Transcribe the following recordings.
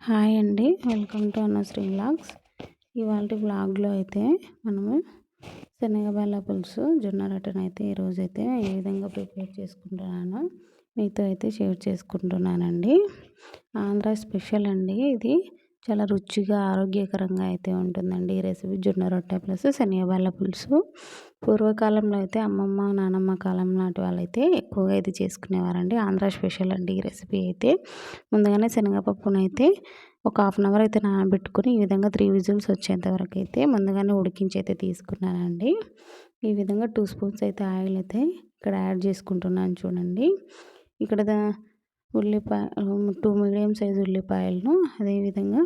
Hi అండి, welcome to Anusri vlogs. ఇవాళ వ్లాగ్లో అయితే మనము శనగబాల పులుసు జొన్న రొట్టెను అయితే ఈరోజైతే ఏ విధంగా ప్రిపేర్ చేసుకుంటున్నానో మీతో అయితే షేర్ చేసుకుంటున్నానండి. ఆంధ్ర స్పెషల్ అండి ఇది. చాలా రుచిగా ఆరోగ్యకరంగా అయితే ఉంటుందండి ఈ రెసిపీ. జొన్న రొట్టె ప్లస్ శనగబాల పులుసు. పూర్వకాలంలో అయితే అమ్మమ్మ నానమ్మ కాలం నాటి వాళ్ళైతే ఎక్కువగా ఇది చేసుకునేవారండి. ఆంధ్ర స్పెషల్ అండి ఈ రెసిపీ అయితే. ముందుగానే శనగపప్పునైతే ఒక హాఫ్ అన్ అవర్ అయితే నానబెట్టుకుని ఈ విధంగా 3 విజిల్స్ వచ్చేంత వరకు అయితే ముందుగానే ఉడికించి అయితే తీసుకున్నానండి. ఈ విధంగా 2 స్పూన్స్ అయితే ఆయిల్ అయితే ఇక్కడ యాడ్ చేసుకుంటున్నాను చూడండి. ఇక్కడ ఉల్లిపాయ 2 మీడియం సైజు ఉల్లిపాయలను, అదేవిధంగా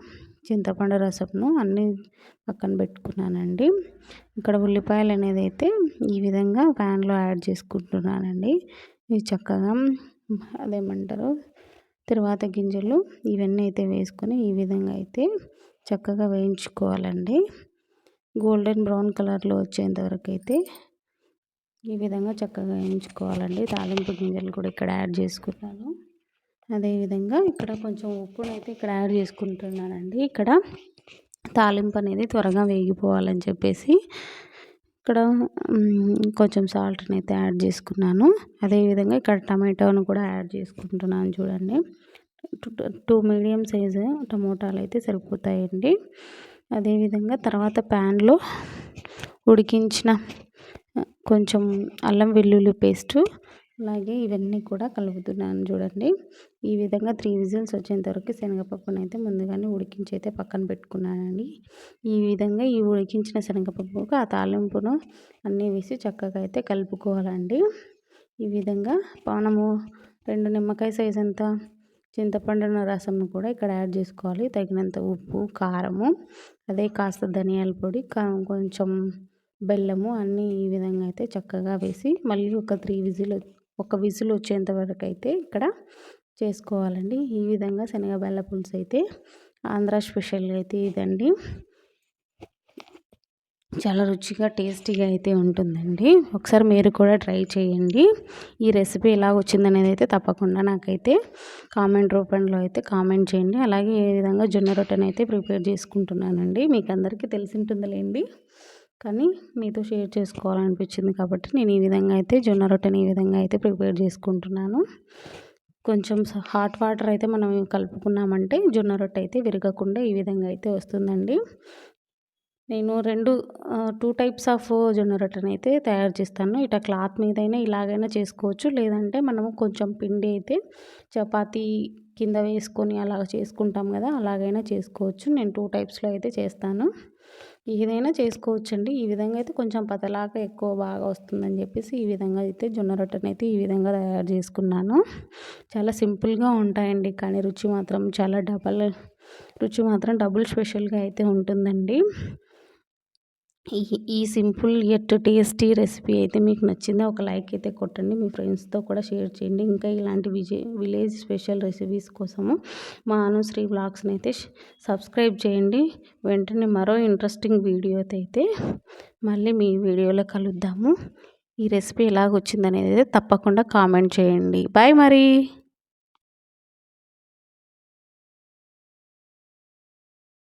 చింతపండు రసంను అన్నీ పక్కన పెట్టుకున్నానండి. ఇక్కడ ఉల్లిపాయలు అనేది అయితే ఈ విధంగా ప్యాన్లో యాడ్ చేసుకుంటున్నానండి. ఇవి చక్కగా అదేమంటారు తరువాత గింజలు ఇవన్నీ అయితే వేసుకొని ఈ విధంగా అయితే చక్కగా వేయించుకోవాలండి. గోల్డెన్ బ్రౌన్ కలర్లో వచ్చేంత వరకు అయితే ఈ విధంగా చక్కగా వేయించుకోవాలండి. తాలింపు గింజలు కూడా ఇక్కడ యాడ్ చేసుకున్నాను. అదేవిధంగా ఇక్కడ కొంచెం ఉప్పునైతే ఇక్కడ యాడ్ చేసుకుంటున్నానండి. ఇక్కడ తాలింపు అనేది త్వరగా వేగిపోవాలని చెప్పేసి ఇక్కడ కొంచెం సాల్ట్ని అయితే యాడ్ చేసుకున్నాను. అదేవిధంగా ఇక్కడ టమాటోను కూడా యాడ్ చేసుకుంటున్నాను చూడండి. 2 మీడియం సైజు టమోటాలు అయితే సరిపోతాయండి. అదేవిధంగా తర్వాత ప్యాన్లో ఉడికించిన కొంచెం అల్లం వెల్లుల్లి పేస్టు, అలాగే ఇవన్నీ కూడా కలుపుతున్నాను చూడండి. ఈ విధంగా 3 విజిల్స్ వచ్చేంత వరకు శనగపప్పును అయితే ముందుగానే ఉడికించి అయితే పక్కన పెట్టుకున్నానండి. ఈ విధంగా ఈ ఉడికించిన శనగపప్పుకు ఆ తాలింపును అన్నీ వేసి చక్కగా అయితే కలుపుకోవాలండి. ఈ విధంగా మనము 2 నిమ్మకాయ సైజ్ అంత చింతపండు రసంను కూడా ఇక్కడ యాడ్ చేసుకోవాలి. తగినంత ఉప్పు, కారము, అదే కాస్త ధనియాల పొడి, కొంచెం బెల్లము అన్నీ ఈ విధంగా అయితే చక్కగా వేసి మళ్ళీ ఒక విజిల్ వచ్చేంత వరకు అయితే ఇక్కడ చేసుకోవాలండి. ఈ విధంగా శనగబెల్ల పులుసు అయితే ఆంధ్ర స్పెషల్ అయితే ఇదండి. చాలా రుచిగా టేస్టీగా అయితే ఉంటుందండి. ఒకసారి మీరు కూడా ట్రై చేయండి. ఈ రెసిపీ ఎలా వచ్చిందనేది అయితే తప్పకుండా నాకైతే కామెంట్ రూపంలో అయితే కామెంట్ చేయండి. అలాగే ఏ విధంగా జొన్న రొట్టెని అయితే ప్రిపేర్ చేసుకుంటున్నానండి మీకు అందరికీ తెలిసి ఉంటుందిలేండి, కానీ మీతో షేర్ చేసుకోవాలనిపించింది కాబట్టి నేను ఈ విధంగా అయితే జొన్న రొట్టెని ఈ విధంగా అయితే ప్రిపేర్ చేసుకుంటున్నాను. కొంచెం హాట్ వాటర్ అయితే మనం కలుపుకున్నామంటే జొన్న రొట్టె అయితే విరగకుండా ఈ విధంగా అయితే వస్తుందండి. నేను 2 టైప్స్ ఆఫ్ జొన్న రొట్టెని అయితే తయారు చేస్తాను. ఇట్లా క్లాత్ మీదైనా ఇలాగైనా చేసుకోవచ్చు, లేదంటే మనము కొంచెం పిండి అయితే చపాతీ కింద వేసుకొని అలా చేసుకుంటాం కదా, అలాగైనా చేసుకోవచ్చు. నేను 2 టైప్స్లో అయితే చేస్తాను. ఏదైనా చేసుకోవచ్చండి. ఈ విధంగా అయితే కొంచెం పతలాగా ఎక్కువ బాగా వస్తుందని చెప్పేసి ఈ విధంగా అయితే జొన్న రొట్టెని అయితే ఈ విధంగా తయారు చేసుకున్నాను. చాలా సింపుల్గా ఉంటాయండి, కానీ రుచి మాత్రం డబుల్ స్పెషల్గా అయితే ఉంటుందండి. ఈ సింపుల్ యట్ టేస్టీ రెసిపీ అయితే మీకు నచ్చిందా? ఒక లైక్ అయితే కొట్టండి. మీ ఫ్రెండ్స్తో కూడా షేర్ చేయండి. ఇంకా ఇలాంటి విలేజ్ స్పెషల్ రెసిపీస్ కోసము మా అనుశ్రీ వ్లాగ్స్ని అయితే సబ్స్క్రైబ్ చేయండి. వెంటనే మరో ఇంట్రెస్టింగ్ వీడియోతో అయితే మళ్ళీ మీ వీడియోలో కలుద్దాము. ఈ రెసిపీ ఎలాగొచ్చిందనేది తప్పకుండా కామెంట్ చేయండి. బాయ్ మరి.